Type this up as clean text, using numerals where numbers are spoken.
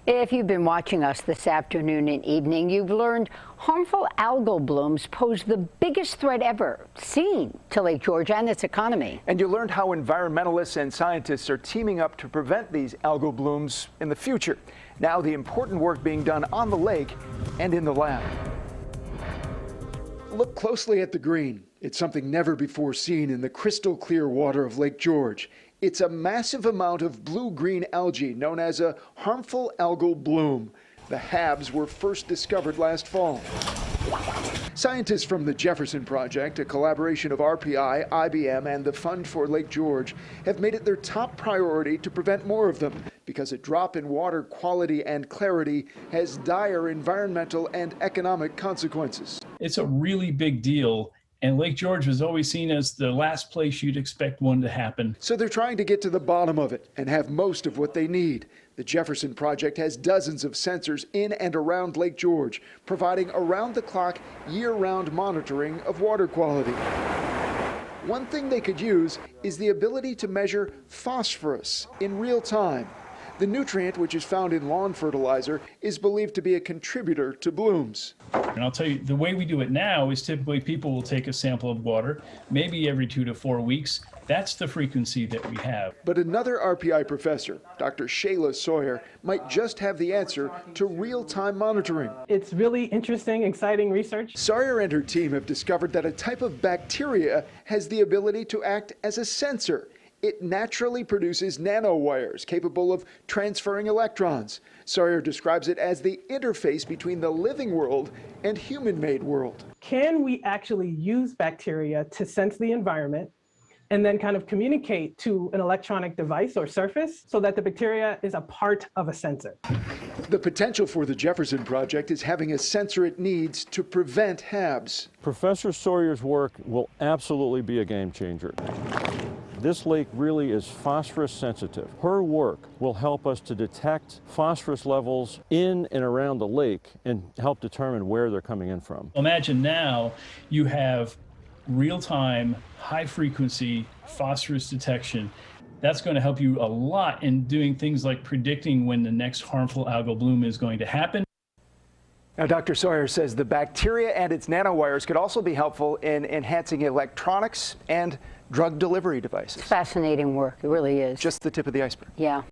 If you've been watching us this afternoon and evening, you've learned harmful algal blooms pose the biggest threat ever seen to Lake George and its economy. And you learned how environmentalists and scientists are teaming up to prevent these algal blooms in the future. Now the important work being done on the lake and in the lab. Look closely at the green. It's something never before seen in the crystal clear water of Lake George. It's a massive amount of blue-green algae known as a harmful algal bloom. The HABs were first discovered last fall. Scientists from the Jefferson Project, a collaboration of RPI, IBM, and the Fund for Lake George, have made it their top priority to prevent more of them because a drop in water quality and clarity has dire environmental and economic consequences. It's a really big deal. And Lake George was always seen as the last place you'd expect one to happen. So they're trying to get to the bottom of it and have most of what they need. The Jefferson Project has dozens of sensors in and around Lake George, providing around-the-clock, year-round monitoring of water quality. One thing they could use is the ability to measure phosphorus in real time. The nutrient, which is found in lawn fertilizer, is believed to be a contributor to blooms. And I'll tell you, the way we do it now is typically people will take a sample of water, maybe every 2 to 4 weeks. That's the frequency that we have. But another RPI professor, Dr. Shayla Sawyer, might just have the answer to real-time monitoring. It's really interesting, exciting research. Sawyer and her team have discovered that a type of bacteria has the ability to act as a sensor. It naturally produces nanowires capable of transferring electrons. Sawyer describes it as the interface between the living world and human-made world. Can we actually use bacteria to sense the environment and then kind of communicate to an electronic device or surface so that the bacteria is a part of a sensor? The potential for the Jefferson Project is having a sensor it needs to prevent HABs. Professor Sawyer's work will absolutely be a game changer. This lake really is phosphorus sensitive. Her work will help us to detect phosphorus levels in and around the lake and help determine where they're coming in from. Imagine now you have real-time, high-frequency phosphorus detection. That's going to help you a lot in doing things like predicting when the next harmful algal bloom is going to happen. Now, Dr. Sawyer says the bacteria and its nanowires could also be helpful in enhancing electronics and drug delivery devices. Fascinating work, it really is. Just the tip of the iceberg. Yeah.